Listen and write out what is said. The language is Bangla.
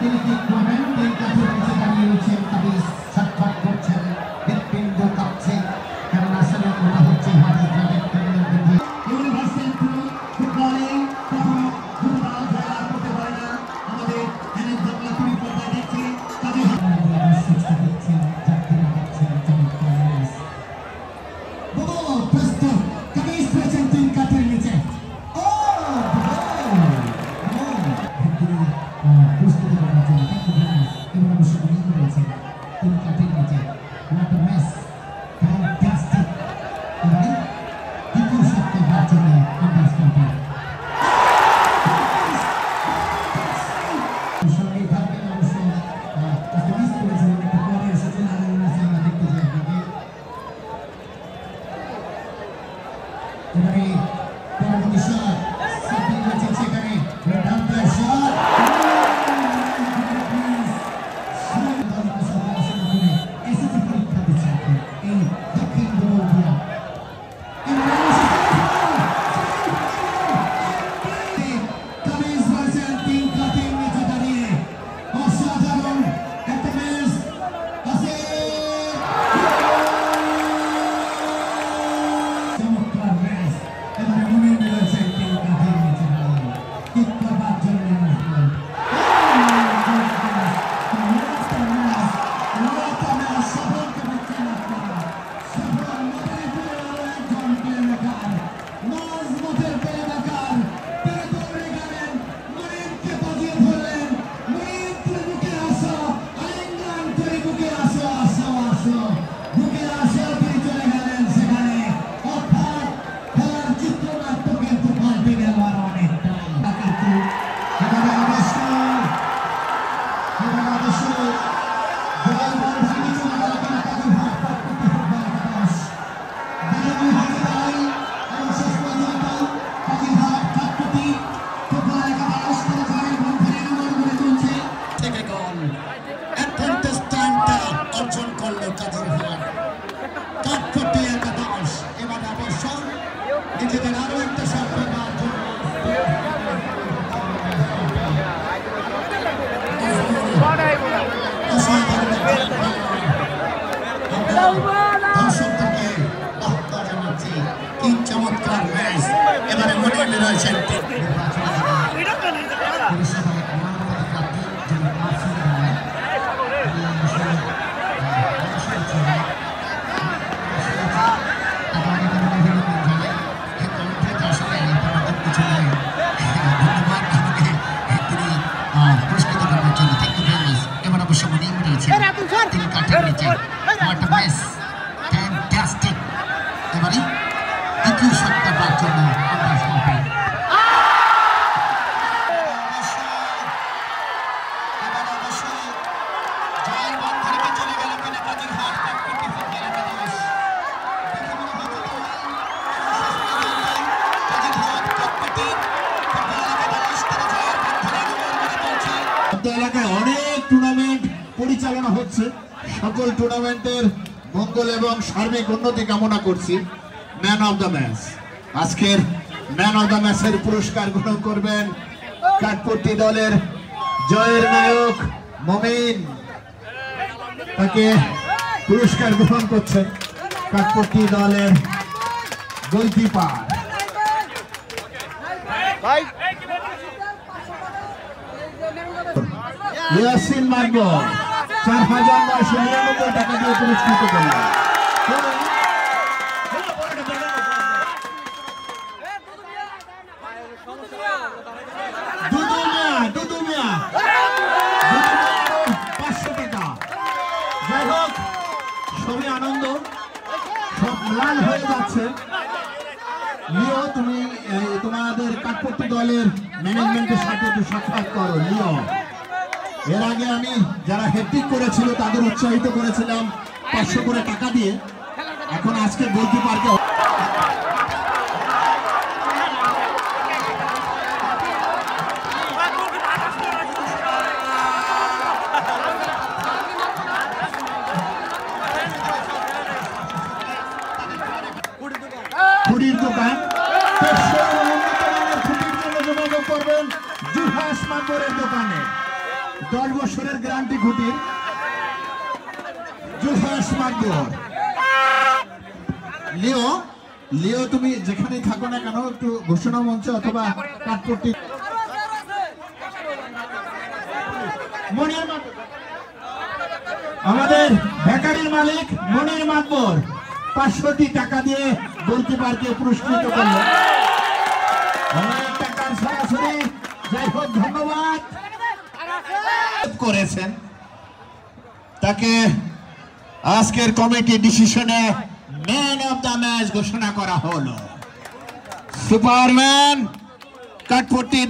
তিনি কি করবেন? তিন কাঠের নিচে দাঁড়িয়ে রয়েছেন, তিনি ছটফট করছেন, হৃৎপিণ্ড কাঁপছে, কারণ আসলে ওটা হচ্ছে হাতের ক্লাবের কেন্দ্রবিন্দু। ইউনিভার্সাল ফুটবলে কখনো দুটো দল জয়লাভ করতে পারে না। আমাদের এনএস বাংলা টিভি পর্দায় দেখছি কাজে সুস্থ হচ্ছেন, যাত্রীরা হচ্ছেন চমৎকার ম্যাচ। বল প্রস্তুত, কামিজ পেয়েছেন তিন কাঠের নিচে। প্রস্তুতি করার জন্য এবার অবশ্য মনে করেছেন তিন কাঠের নিচে। What a mess! Fantastic! এবারে দ্বিতীয় সপ্তাহ হওয়ার জন্য আন্দাজ করবেন। সঙ্গে থাকবেন অবশ্য আজকে মিস করেছিলেন, একটু পরে এসেছেন, আনন্দ আছে আমরা দেখতে চাই আপনাকে। এবারে পরবর্তী শট সেটিং হয়েছে সেখানে, ডাম্পার শট। চমৎকার ম্যাচ এবারে মনে রয়েছেন দ্বিতীয় সপ্তাহ পাওয়ার জন্য এলাকায় অনেক টুর্নামেন্ট পরিচালনা হচ্ছে, সকল টুর্নামেন্টের মঙ্গল এবং সার্বিক উন্নতি কামনা করছি। ম্যান অফ দ্য ম্যাচ, আজকের ম্যান অফ দ্য ম্যাচের পুরস্কার গ্রহণ করবেন কাঠপট্টি দলের জয়ের নায়ক মমিন। তাকে পুরস্কার গ্রহণ করছেন কাঠপট্টি দলের গোলকিপার ইয়াসিন মাকবুল ৪,৯৯৯ টাকা দিয়ে পুরস্কৃত করলেন। দুদু মিয়া ৫০০ টাকা। যাই হোক, সবই আনন্দ, সব লাল হয়ে যাচ্ছে। লিও, তুমি তোমাদের কাঠপট্টি দলের ম্যানেজমেন্টের সাথে একটু সাক্ষাৎ করো। লিও, এর আগে আমি যারা হ্যাট্রিক করেছিল তাদের উৎসাহিত করেছিলাম ৫০০ করে টাকা দিয়ে। এখন আজকে গোলকিপারকে খুঁটির দোকান, খুঁটির জন্য যোগাযোগ করবেন জুহাস মাকবরের দোকানে। 10 বছরের গ্যারান্টি খুঁটির জুলহাস মাকবর। লিও তুমি যেখানেই থাকো না কেন একটু ঘোষণা মঞ্চ অথবা কাঠপট্টি। আমাদের বেকারির মালিক মনির মাকবর 500টি টাকা দিয়ে গোলকিপারকে পুরস্কৃত করলেন। অনেক টাকার সরাসরি যাই হোক ধন্যবাদ করেছেন তাকে আজকের কমিটি ডিসিশনে ম্যান অফ দ্য ম্যাচ ঘোষণা করা হলো। সুপারম্যান কাঠপট্টি